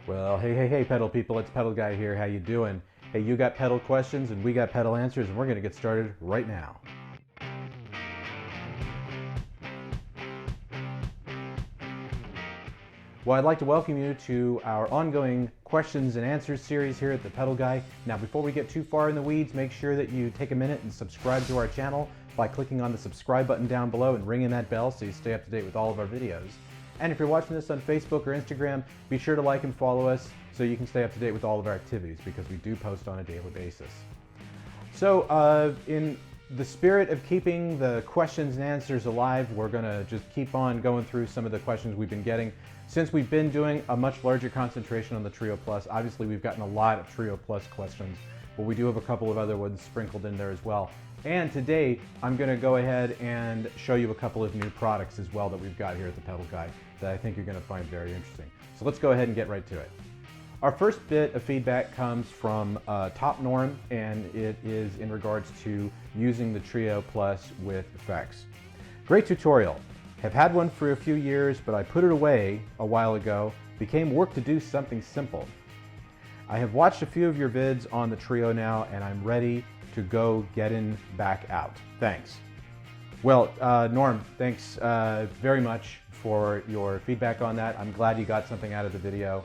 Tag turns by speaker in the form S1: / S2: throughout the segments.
S1: Well, hey, pedal people, it's Pedal Guy here. How you doing? Hey, you got pedal questions and we got pedal answers, and we're going to get started right now. Well, I'd like to welcome you to our ongoing questions and answers series here at the Pedal Guy. Now, before we get too far in the weeds, make sure that you take a minute and subscribe to our channel by clicking on the subscribe button down below and ringing that bell so you stay up to date with all of our videos. And if you're watching this on Facebook or Instagram, be sure to like and follow us so you can stay up to date with all of our activities, because we do post on a daily basis. So in the spirit of keeping the questions and answers alive, we're going to just keep on going through some of the questions we've been getting. Since we've been doing a much larger concentration on the Trio Plus, obviously we've gotten a lot of Trio Plus questions, but we do have a couple of other ones sprinkled in there as well. And today, I'm going to go ahead and show you a couple of new products as well that we've got here at the Pedal Guy that I think you're going to find very interesting. So let's go ahead and get right to it. Our first bit of feedback comes from Top Norm, and it is in regards to using the Trio Plus with effects. Great tutorial. Have had one for a few years, but I put it away a while ago. Became work to do something simple. I have watched a few of your vids on the Trio now, and I'm ready to go getting back out. Thanks. Well, Norm, thanks very much for your feedback on that. I'm glad you got something out of the video.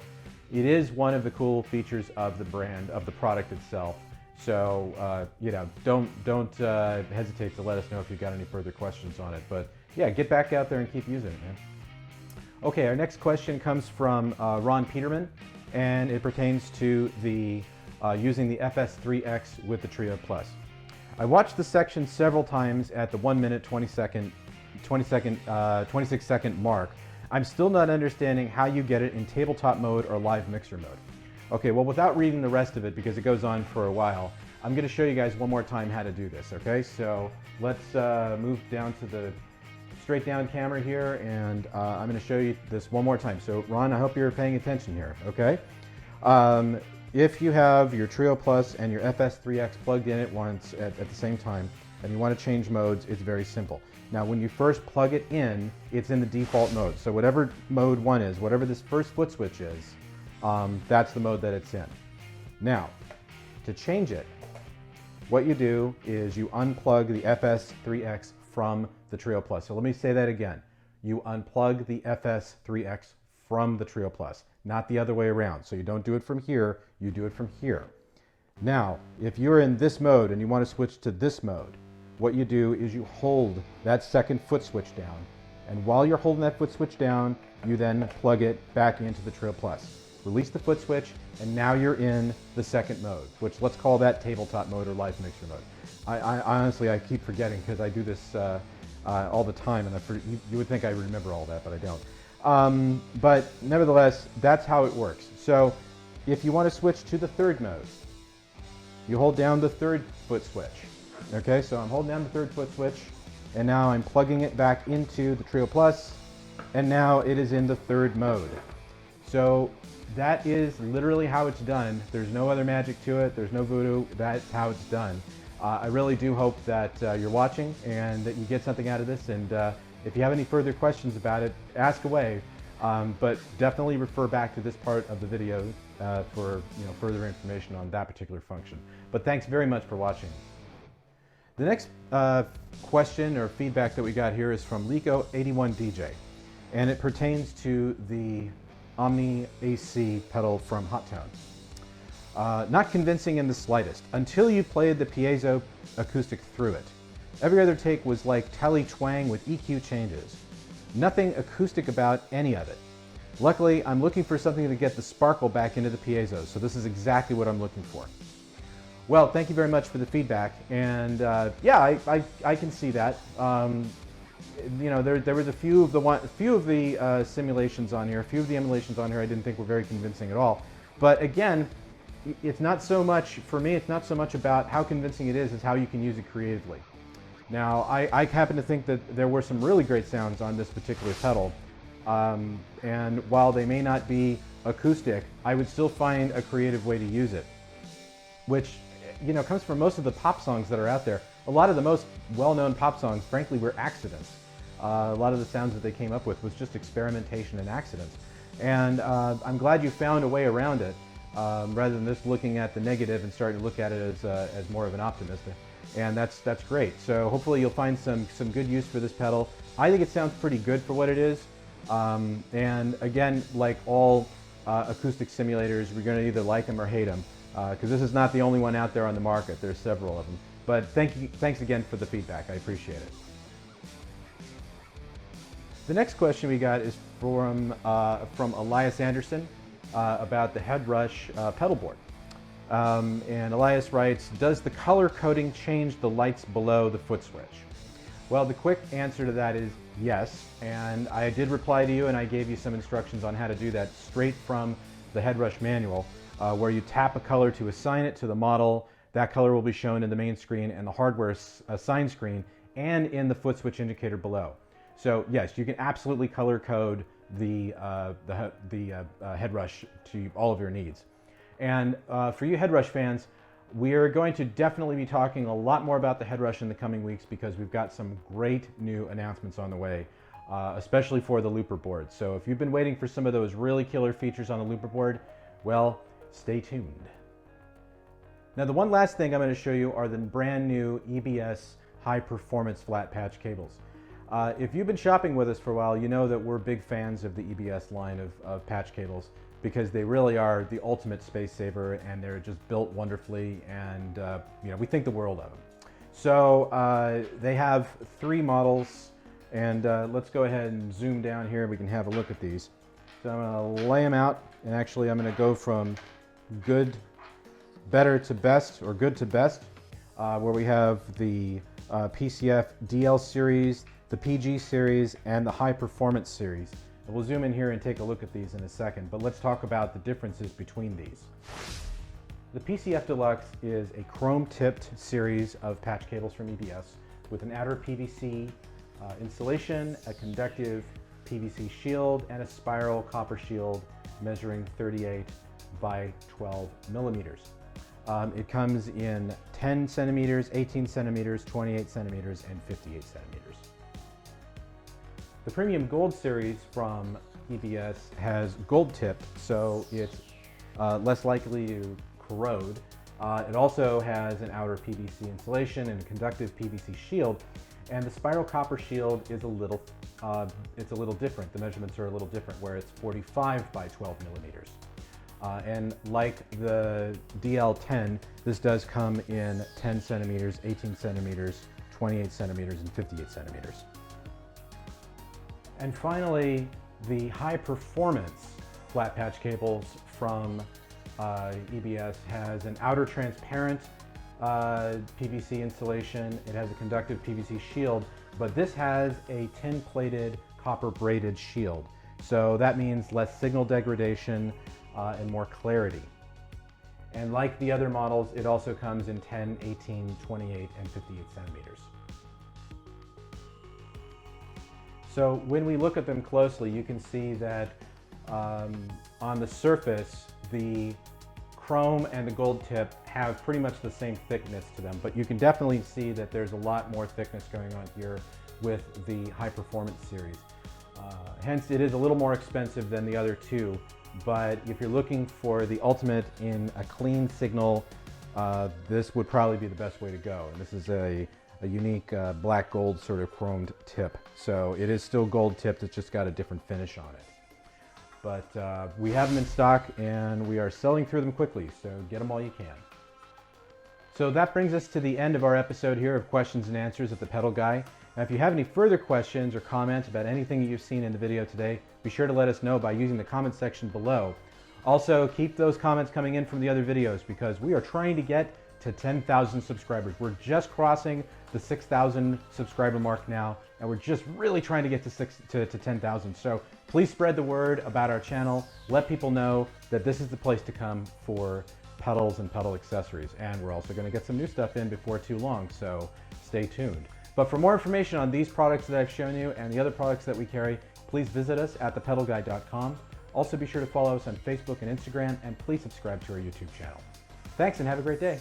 S1: It is one of the cool features of the brand, of the product itself. So, you know, don't hesitate to let us know if you've got any further questions on it. But yeah, get back out there and keep using it, man. Okay, our next question comes from Ron Peterman, and it pertains to the using the Fs3x with the Trio Plus. I watched the section several times at the 1 minute 26 second mark. I'm still not understanding how you get it in tabletop mode or live mixer mode. Okay, well, without reading the rest of it, because it goes on for a while, I'm going to show you guys one more time how to do this, okay? So let's move down to the straight down camera here, and I'm going to show you this one more time. So Ron, I hope you're paying attention here, okay? If you have your Trio Plus and your Fs3x plugged in at once at the same time, and you want to change modes, it's very simple. Now, when you first plug it in, it's in the default mode. So whatever mode 1 is, whatever this first foot switch is, that's the mode that it's in. Now, to change it, what you do is you unplug the Fs3x from the Trio Plus. So let me say that again. You unplug the Fs3x from the Trio Plus, not the other way around. So you don't do it from here, you do it from here. Now, if you're in this mode and you want to switch to this mode, what you do is you hold that second foot switch down. And while you're holding that foot switch down, you then plug it back into the Trio Plus. Release the foot switch, and now you're in the second mode, which let's call that tabletop mode or live mixer mode. I honestly, I keep forgetting because I do this all the time, and you would think I remember all that, but I don't. But nevertheless, that's how it works. So if you want to switch to the third mode, you hold down the third foot switch. Okay, so I'm holding down the third foot switch, and now I'm plugging it back into the Trio Plus, and now it is in the third mode. So that is literally how it's done. There's no other magic to it. There's no voodoo. That's how it's done. I really do hope that you're watching and that you get something out of this. And if you have any further questions about it, ask away. But definitely refer back to this part of the video for further information on that particular function. But thanks very much for watching. The next question or feedback that we got here is from Lico81DJ, and it pertains to the Omni AC pedal from Hotone. Not convincing in the slightest, until you played the piezo acoustic through it. Every other take was like telly twang with EQ changes. Nothing acoustic about any of it. Luckily, I'm looking for something to get the sparkle back into the piezo, so this is exactly what I'm looking for. Well, thank you very much for the feedback, and yeah, I can see that. You know, there was a few of the simulations on here, a few of the emulations on here I didn't think were very convincing at all. But again, it's not so much, for me, it's not so much about how convincing it is as how you can use it creatively. Now, I happen to think that there were some really great sounds on this particular pedal, and while they may not be acoustic, I would still find a creative way to use it, which, you know, comes from most of the pop songs that are out there. A lot of the most well-known pop songs, frankly, were accidents. A lot of the sounds that they came up with was just experimentation and accidents. And I'm glad you found a way around it, rather than just looking at the negative and starting to look at it as more of an optimist. And that's great. So hopefully you'll find some good use for this pedal. I think it sounds pretty good for what it is. And again, like all acoustic simulators, we're going to either like them or hate them, because this is not the only one out there on the market. There's several of them. But thanks again for the feedback. I appreciate it. The next question we got is from Elias Anderson about the Headrush pedal board. And Elias writes, does the color coding change the lights below the Footswitch? Well, the quick answer to that is yes. And I did reply to you and I gave you some instructions on how to do that straight from the Headrush manual, where you tap a color to assign it to the model. That color will be shown in the main screen and the hardware assign screen and in the Footswitch indicator below. So yes, you can absolutely color code the Headrush to all of your needs. And for you Headrush fans, we are going to definitely be talking a lot more about the Headrush in the coming weeks, because we've got some great new announcements on the way, especially for the looper board. So if you've been waiting for some of those really killer features on the looper board, well, stay tuned. Now the one last thing I'm going to show you are the brand new EBS high performance flat patch cables. If you've been shopping with us for a while, you know that we're big fans of the EBS line of patch cables, because they really are the ultimate space saver, and they're just built wonderfully, and you know, we think the world of them. So they have 3 models, and let's go ahead and zoom down here and we can have a look at these. So I'm going to lay them out, and actually I'm going to go from better to best, or good to best, where we have the PCF DL series, the PG series, and the high performance series. And we'll zoom in here and take a look at these in a second, but let's talk about the differences between these. The PCF Deluxe is a chrome tipped series of patch cables from EBS with an outer PVC insulation, a conductive PVC shield, and a spiral copper shield measuring 38 by 12 millimeters. It comes in 10 centimeters, 18 centimeters, 28 centimeters, and 58 centimeters. The Premium Gold series from EBS has gold tip, so it's less likely to corrode. It also has an outer PVC insulation and a conductive PVC shield, and the spiral copper shield is a little different. The measurements are a little different, where it's 45 by 12 millimeters. And like the DL10, this does come in 10 centimeters, 18 centimeters, 28 centimeters, and 58 centimeters. And finally, the high performance flat patch cables from EBS has an outer transparent PVC insulation. It has a conductive PVC shield, but this has a tin plated copper braided shield. So that means less signal degradation and more clarity. And like the other models, it also comes in 10, 18, 28, and 58 centimeters. So when we look at them closely, you can see that on the surface, the chrome and the gold tip have pretty much the same thickness to them, but you can definitely see that there's a lot more thickness going on here with the high performance series. Hence, it is a little more expensive than the other two, but if you're looking for the ultimate in a clean signal, this would probably be the best way to go. And this is a unique black gold sort of chromed tip. So it is still gold tipped, it's just got a different finish on it. But we have them in stock and we are selling through them quickly, so get them while you can. So that brings us to the end of our episode here of questions and answers at the Pedal Guy. Now if you have any further questions or comments about anything you've seen in the video today, be sure to let us know by using the comment section below. Also, keep those comments coming in from the other videos, because we are trying to get to 10,000 subscribers. We're just crossing the 6,000 subscriber mark now, and we're just really trying to get to 10,000. So please spread the word about our channel. Let people know that this is the place to come for pedals and pedal accessories. And we're also going to get some new stuff in before too long, so stay tuned. But for more information on these products that I've shown you and the other products that we carry, please visit us at thepedalguy.com. Also be sure to follow us on Facebook and Instagram, and please subscribe to our YouTube channel. Thanks and have a great day.